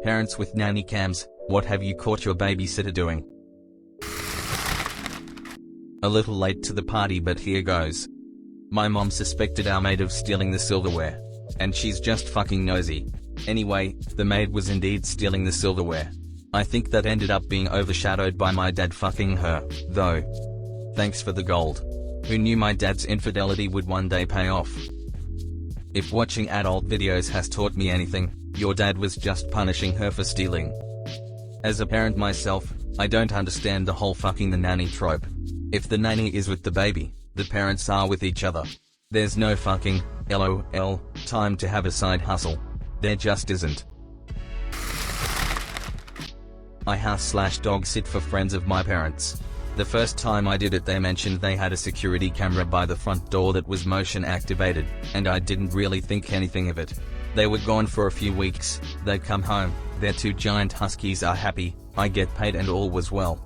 Parents with nanny cams, what have you caught your babysitter doing? A little late to the party, but here goes. My mom suspected our maid of stealing the silverware. And she's just fucking nosy. Anyway, the maid was indeed stealing the silverware. I think that ended up being overshadowed by my dad fucking her, though. Thanks for the gold. Who knew my dad's infidelity would one day pay off? If watching adult videos has taught me anything, your dad was just punishing her for stealing. As a parent myself, I don't understand the whole fucking the nanny trope. If the nanny is with the baby, the parents are with each other. There's no fucking, LOL, time to have a side hustle. There just isn't. I house/dog sit for friends of my parents. The first time I did it, they mentioned they had a security camera by the front door that was motion activated, and I didn't really think anything of it. They were gone for a few weeks, they come home, their 2 giant huskies are happy, I get paid and all was well.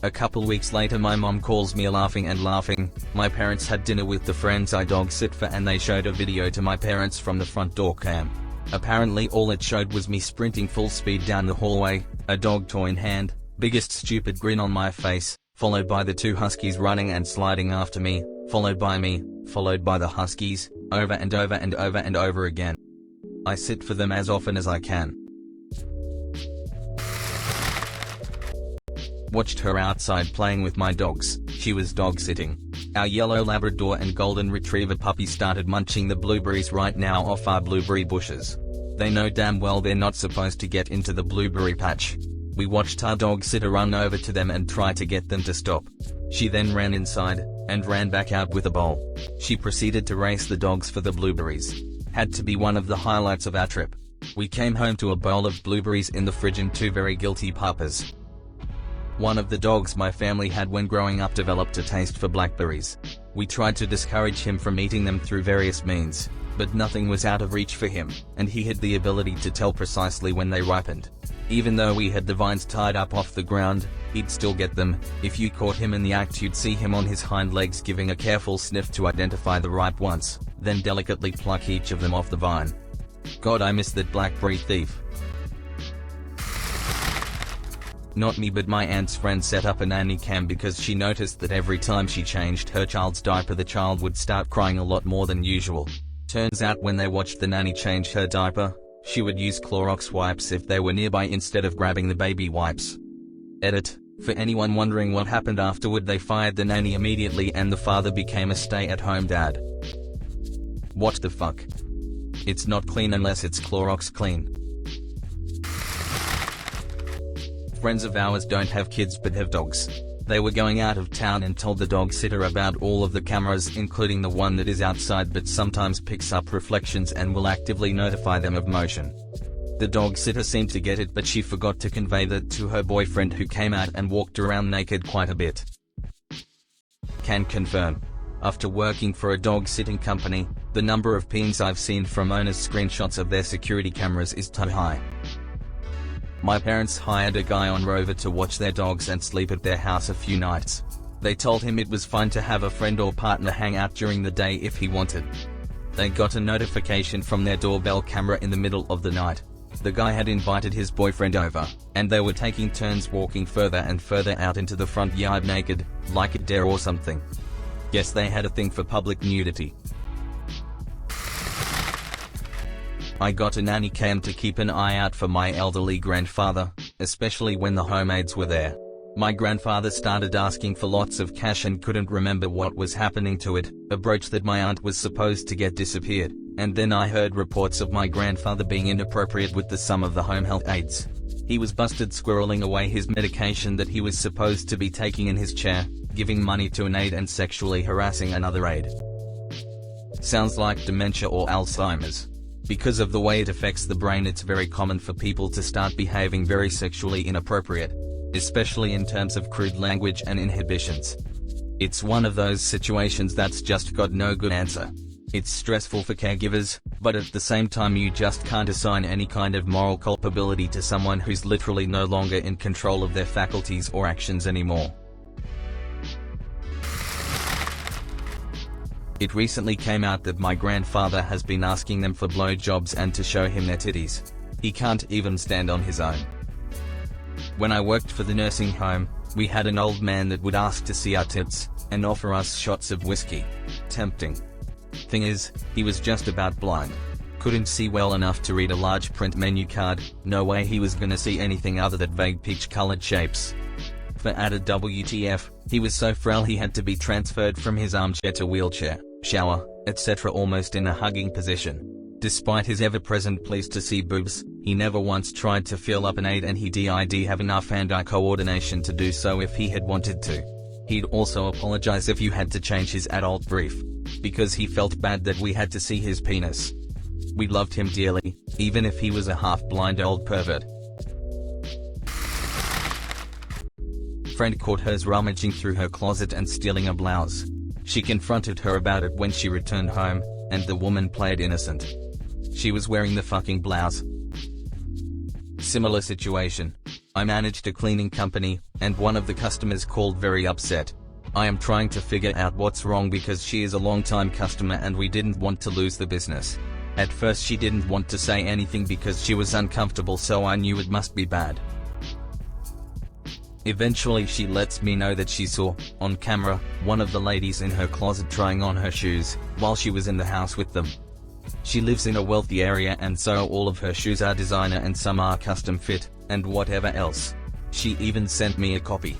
A couple weeks later my mom calls me laughing, my parents had dinner with the friends I dog sit for and they showed a video to my parents from the front door cam. Apparently all it showed was me sprinting full speed down the hallway, a dog toy in hand, biggest stupid grin on my face, followed by the 2 huskies running and sliding after me, followed by me, followed by the huskies, over and over and over and over again. I sit for them as often as I can. Watched her outside playing with my dogs, she was dog sitting. Our yellow Labrador and golden retriever puppy started munching the blueberries right now off our blueberry bushes. They know damn well they're not supposed to get into the blueberry patch. We watched our dog sitter run over to them and try to get them to stop. She then ran inside, and ran back out with a bowl. She proceeded to race the dogs for the blueberries. Had to be one of the highlights of our trip. We came home to a bowl of blueberries in the fridge and 2 very guilty puppies. One of the dogs my family had when growing up developed a taste for blackberries. We tried to discourage him from eating them through various means, but nothing was out of reach for him, and he had the ability to tell precisely when they ripened. Even though we had the vines tied up off the ground, he'd still get them. If you caught him in the act, you'd see him on his hind legs giving a careful sniff to identify the ripe ones, then delicately pluck each of them off the vine. God, I miss that blackberry thief. Not me, but my aunt's friend set up a nanny cam because she noticed that every time she changed her child's diaper the child would start crying a lot more than usual. Turns out when they watched the nanny change her diaper, she would use Clorox wipes if they were nearby instead of grabbing the baby wipes. Edit. For anyone wondering what happened afterward, they fired the nanny immediately and the father became a stay-at-home dad. What the fuck? It's not clean unless it's Clorox clean. Friends of ours don't have kids but have dogs. They were going out of town and told the dog sitter about all of the cameras, including the one that is outside but sometimes picks up reflections and will actively notify them of motion. The dog sitter seemed to get it, but she forgot to convey that to her boyfriend, who came out and walked around naked quite a bit. Can confirm. After working for a dog sitting company, the number of pings I've seen from owners' screenshots of their security cameras is too high. My parents hired a guy on Rover to watch their dogs and sleep at their house a few nights. They told him it was fine to have a friend or partner hang out during the day if he wanted. They got a notification from their doorbell camera in the middle of the night. The guy had invited his boyfriend over, and they were taking turns walking further and further out into the front yard naked, like a dare or something. Guess they had a thing for public nudity. I got a nanny cam to keep an eye out for my elderly grandfather, especially when the homemaids were there. My grandfather started asking for lots of cash and couldn't remember what was happening to it. A brooch that my aunt was supposed to get disappeared, and then I heard reports of my grandfather being inappropriate with the sum of the home health aides. He was busted squirreling away his medication that he was supposed to be taking in his chair, giving money to an aide and sexually harassing another aide. Sounds like dementia or Alzheimer's. Because of the way it affects the brain, it's very common for people to start behaving very sexually inappropriate, especially in terms of crude language and inhibitions. It's one of those situations that's just got no good answer. It's stressful for caregivers, but at the same time you just can't assign any kind of moral culpability to someone who's literally no longer in control of their faculties or actions anymore. It recently came out that my grandfather has been asking them for blowjobs and to show him their titties. He can't even stand on his own. When I worked for the nursing home, we had an old man that would ask to see our tits, and offer us shots of whiskey. Tempting. Thing is, he was just about blind. Couldn't see well enough to read a large print menu card, no way he was gonna see anything other than vague peach-colored shapes. For added WTF, he was so frail he had to be transferred from his armchair to wheelchair, shower, etc. almost in a hugging position. Despite his ever-present pleas to see boobs, he never once tried to fill up an aid, and he did have enough hand-eye coordination to do so if he had wanted to. He'd also apologize if you had to change his adult brief, because he felt bad that we had to see his penis. We loved him dearly, even if he was a half-blind old pervert. Friend caught hers rummaging through her closet and stealing a blouse. She confronted her about it when she returned home, and the woman played innocent. She was wearing the fucking blouse. Similar situation. I managed a cleaning company, and one of the customers called very upset. I am trying to figure out what's wrong because she is a long-time customer and we didn't want to lose the business. At first she didn't want to say anything because she was uncomfortable, so I knew it must be bad. Eventually she lets me know that she saw, on camera, one of the ladies in her closet trying on her shoes, while she was in the house with them. She lives in a wealthy area, and so all of her shoes are designer and some are custom fit, and whatever else. She even sent me a copy.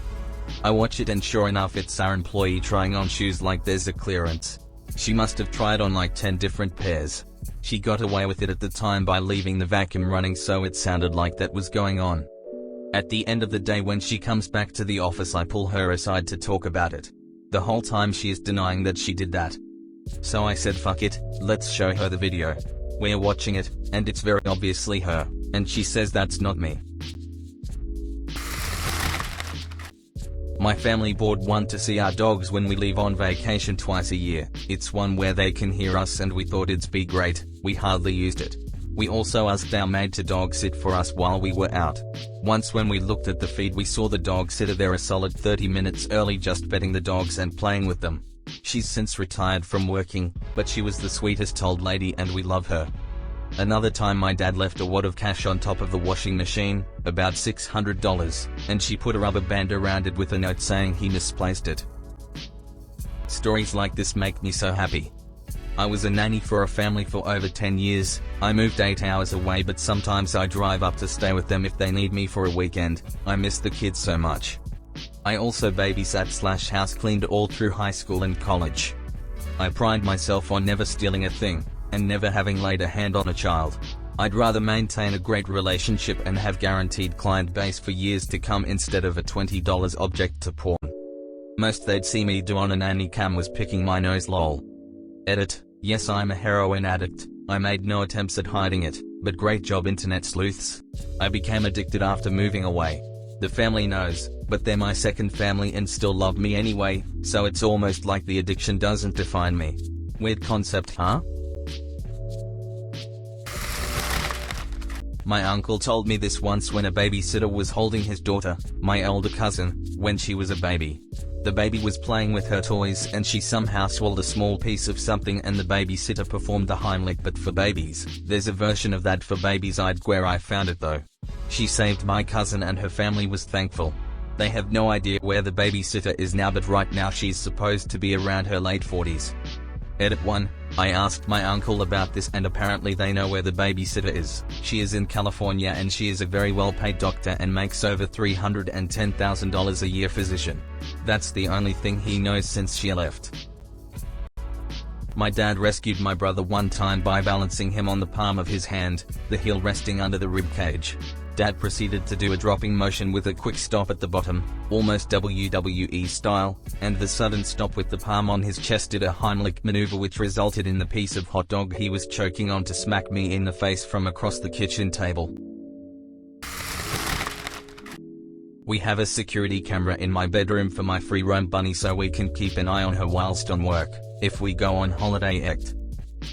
I watch it and sure enough it's our employee trying on shoes like there's a clearance. She must have tried on like 10 different pairs. She got away with it at the time by leaving the vacuum running, so it sounded like that was going on. At the end of the day when she comes back to the office I pull her aside to talk about it. The whole time she is denying that she did that. So I said fuck it, let's show her the video. We're watching it, and it's very obviously her, and she says that's not me. My family bought one to see our dogs when we leave on vacation twice a year. It's one where they can hear us and we thought it'd be great. We hardly used it. We also asked our maid to dog sit for us while we were out. Once when we looked at the feed we saw the dog sitter there a solid 30 minutes early just petting the dogs and playing with them. She's since retired from working, but she was the sweetest old lady and we love her. Another time my dad left a wad of cash on top of the washing machine, about $600, and she put a rubber band around it with a note saying he misplaced it. Stories like this make me so happy. I was a nanny for a family for over 10 years. I moved 8 hours away, but sometimes I drive up to stay with them if they need me for a weekend. I miss the kids so much. I also babysat/house cleaned all through high school and college. I pride myself on never stealing a thing, and never having laid a hand on a child. I'd rather maintain a great relationship and have guaranteed client base for years to come instead of a $20 object to porn. Most they'd see me do on a nanny cam was picking my nose lol. Edit, yes I'm a heroin addict, I made no attempts at hiding it, but great job internet sleuths. I became addicted after moving away. The family knows, but they're my second family and still love me anyway, so it's almost like the addiction doesn't define me. Weird concept, huh? My uncle told me this once when a babysitter was holding his daughter, my older cousin, when she was a baby. The baby was playing with her toys and she somehow swallowed a small piece of something and the babysitter performed the Heimlich, but for babies. There's a version of that for babies. I'd where I found it though. She saved my cousin and her family was thankful. They have no idea where the babysitter is now, but right now she's supposed to be around her late 40s. Edit 1. I asked my uncle about this and apparently they know where the babysitter is. She is in California and she is a very well-paid doctor and makes over $310,000 a year physician. That's the only thing he knows since she left. My dad rescued my brother one time by balancing him on the palm of his hand, the heel resting under the rib cage. Dad proceeded to do a dropping motion with a quick stop at the bottom, almost WWE style, and the sudden stop with the palm on his chest did a Heimlich maneuver which resulted in the piece of hot dog he was choking on to smack me in the face from across the kitchen table. We have a security camera in my bedroom for my free roam bunny so we can keep an eye on her whilst on work, if we go on holiday act.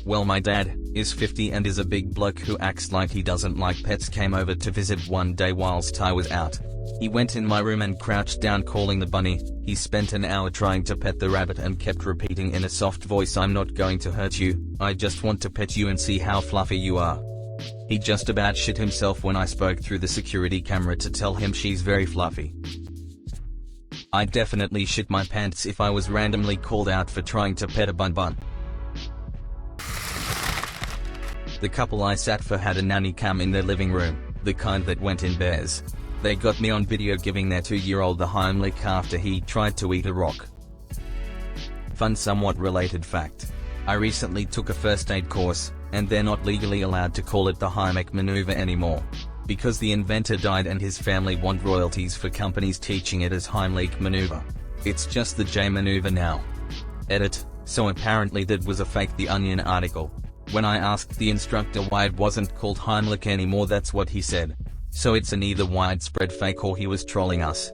Well, my dad is 50 and is a big bloke who acts like he doesn't like pets. Came over to visit one day whilst I was out. He went in my room and crouched down calling the bunny. He spent an hour trying to pet the rabbit and kept repeating in a soft voice, "I'm not going to hurt you, I just want to pet you and see how fluffy you are." He just about shit himself when I spoke through the security camera to tell him she's very fluffy. I'd definitely shit my pants if I was randomly called out for trying to pet a bun. The couple I sat for had a nanny cam in their living room, the kind that went in bears. They got me on video giving their 2-year-old the Heimlich after he tried to eat a rock. Fun somewhat related fact. I recently took a first aid course, and they're not legally allowed to call it the Heimlich maneuver anymore. Because the inventor died and his family want royalties for companies teaching it as Heimlich maneuver. It's just the J maneuver now. Edit, so apparently that was a fake The Onion article. When I asked the instructor why it wasn't called Heimlich anymore, that's what he said. So it's an either widespread fake or he was trolling us.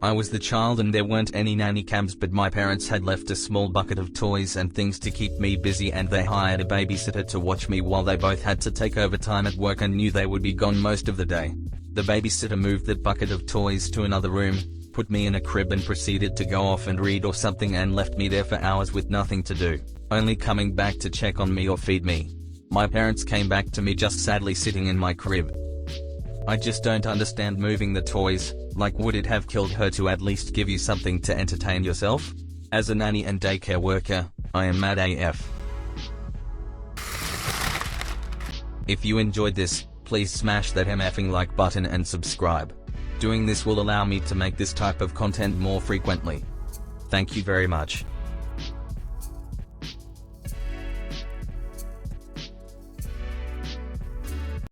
I was the child and there weren't any nanny cams, but my parents had left a small bucket of toys and things to keep me busy, and they hired a babysitter to watch me while they both had to take overtime at work and knew they would be gone most of the day. The babysitter moved that bucket of toys to another room, put me in a crib and proceeded to go off and read or something, and left me there for hours with nothing to do, only coming back to check on me or feed me. My parents came back to me just sadly sitting in my crib. I just don't understand moving the toys. Like, would it have killed her to at least give you something to entertain yourself? As a nanny and daycare worker, I am mad AF. If you enjoyed this, please smash that MFing like button and subscribe. Doing this will allow me to make this type of content more frequently. Thank you very much.